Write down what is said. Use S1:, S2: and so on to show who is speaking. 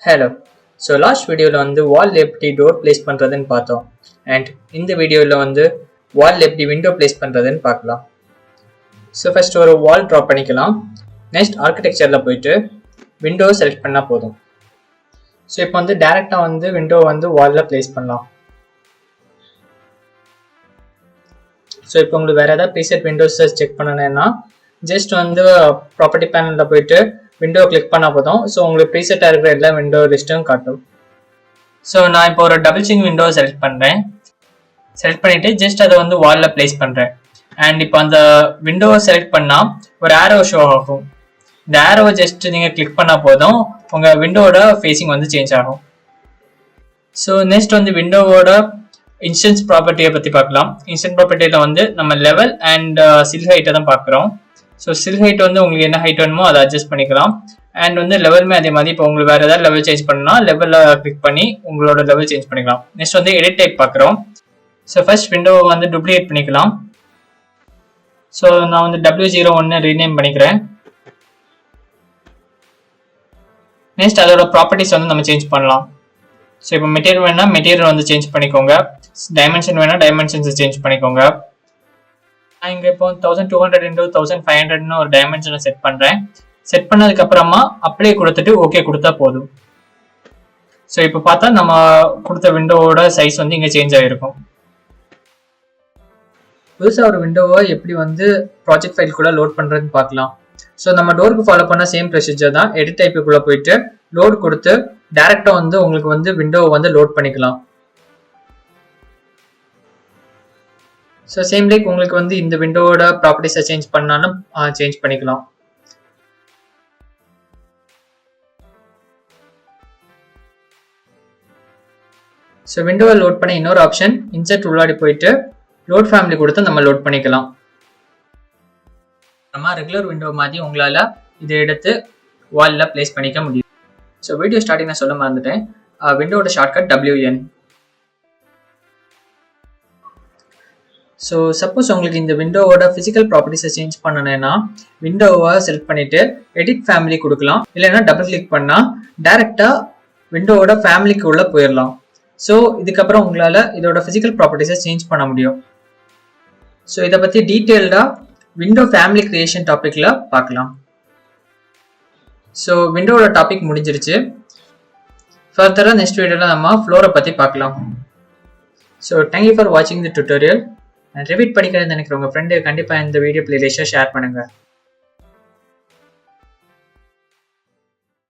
S1: Hello. So last video la vandu wall எப்படி door place பண்றதுன்னு பார்த்தோம். And இந்த வீடியோல வந்து wall எப்படி window place பண்றதுன்னு பார்க்கலாம். So first ஒரு wall draw பண்ணிக்கலாம். Next architectureல போயிட்டு window select பண்ணா போதும். So இப்போ வந்து டைரக்ட்டா வந்து window வந்து wallல place பண்ணலாம். So இப்போ உங்களுக்கு வேற ஏதாவது preset windows செக் பண்ணனும்னா just வந்து property panelல போயிட்டு window click பண்ணா போதும். So உங்களுக்கு preset இருக்கிற எல்லா window லிஸ்டும் காட்டும். So நான் இப்போ ஒரு double chain window select பண்றேன். Select பண்ணிட்டு just அதை வந்து wallல place பண்றேன். And இப்போ அந்த window select பண்ணா ஒரு arrow show ஆகும். இந்த arrow just நீங்க click பண்ணா போதும் உங்க windowவோட facing வந்து change ஆகும். So next வந்து windowவோட instance property பத்தி பார்க்கலாம். Instance propertyல வந்து நம்ம level and sill height தான் பார்க்கறோம். So sill height வந்து உங்களுக்கு என்ன height வேணுமோ அதை adjust பண்ணிக்கலாம். And வந்து லெவலுமே அதே மாதிரி இப்போ உங்களுக்கு வேற ஏதாவது லெவல் சேஞ்ச் பண்ணா லெவல்ல கிளிக் பண்ணி உங்களோட லெவல் சேஞ்ச் பண்ணிக்கலாம். நெக்ஸ்ட் வந்து எடிட் டைப் பார்க்குறோம். ஸோ ஃபர்ஸ்ட் விண்டோவை வந்து டூப்ளிகேட் பண்ணிக்கலாம். ஸோ நான் வந்து W01 ரீநேம் பண்ணிக்கிறேன். நெக்ஸ்ட் அதோட ப்ராப்பர்ட்டிஸ் வந்து நம்ம சேஞ்ச் பண்ணலாம். ஸோ இப்போ மெட்டீரியல் வேணா மெட்டீரியல் வந்து சேஞ்ச் பண்ணிக்கோங்க. டைமென்ஷன் வேணா டைமென்ஷன்ஸ் சேஞ்ச் பண்ணிக்கோங்க. நான் இங்கே இப்போ 1200 × 1500 ஒரு டைமென்ஷனை செட் பண்ணுறேன். செட் பண்ணதுக்கு அப்புறமா அப்ளை கொடுத்துட்டு ஓகே கொடுத்தா போதும். ஸோ இப்போ பார்த்தா நம்ம கொடுத்த விண்டோவோட சைஸ் வந்து இங்கே சேஞ்ச் ஆகிருக்கும். புதுசாக ஒரு விண்டோவை எப்படி வந்து ப்ராஜெக்ட் ஃபைல்குள்ளே லோட் பண்ணுறதுன்னு பார்க்கலாம். ஸோ நம்ம டோருக்கு ஃபாலோ பண்ண சேம் ப்ரொசீஜர் தான். எடிட் டைப்புக்குள்ளே போயிட்டு லோட் கொடுத்து டேரெக்டாக வந்து உங்களுக்கு வந்து விண்டோவை வந்து லோட் பண்ணிக்கலாம். ஸோ சேம் லைக் உங்களுக்கு வந்து இந்த விண்டோவோட ப்ராப்பர்ட்டிஸை சேஞ்ச் பண்ணாலும் சேஞ்ச் பண்ணிக்கலாம். ஸோ விண்டோவை லோட் பண்ண இன்னொரு ஆப்ஷன் இன்சர்ட் உள்ளாடி போயிட்டு லோட் ஃபேமிலி கொடுத்து நம்ம லோட் பண்ணிக்கலாம். நம்ம ரெகுலர் விண்டோ மாதிரி உங்களால் இதை எடுத்து வாலில் பிளேஸ் பண்ணிக்க முடியும். ஸோ வீடியோ ஸ்டார்டிங் நான் சொல்ல மறந்துட்டேன். விண்டோவோட ஷார்ட்கட் WN. ஸோ சப்போஸ் உங்களுக்கு இந்த விண்டோவோட ஃபிசிக்கல் ப்ராப்பர்ட்டிஸை சேஞ்ச் பண்ணணும்னா விண்டோவை செலக்ட் பண்ணிட்டு எடிட் ஃபேமிலி கொடுக்கலாம். இல்லைன்னா டபுள் கிளிக் பண்ணால் டைரெக்டாக விண்டோவோட ஃபேமிலிக்கு உள்ள போயிடலாம். ஸோ இதுக்கப்புறம் உங்களால் இதோட ஃபிசிக்கல் ப்ராப்பர்ட்டிஸை சேஞ்ச் பண்ண முடியும். ஸோ இதை பற்றி டீட்டெயில்டாக விண்டோ ஃபேமிலி கிரியேஷன் டாப்பிக்கில் பார்க்கலாம். ஸோ விண்டோவோட டாபிக் முடிஞ்சிருச்சு. ஃபர்தராக நெக்ஸ்ட் வீடியோவில் நம்ம ஃப்ளோரை பற்றி பார்க்கலாம். ஸோ தேங்க்யூ ஃபார் வாட்சிங் தி டுட்டோரியல். ரிப்பீட் படிக்கிறது நினைக்கிறவங்க ஃப்ரெண்டு கண்டிப்பாக இந்த வீடியோ பிளேலிஸ்ட்டை ஷேர் பண்ணுங்கள்.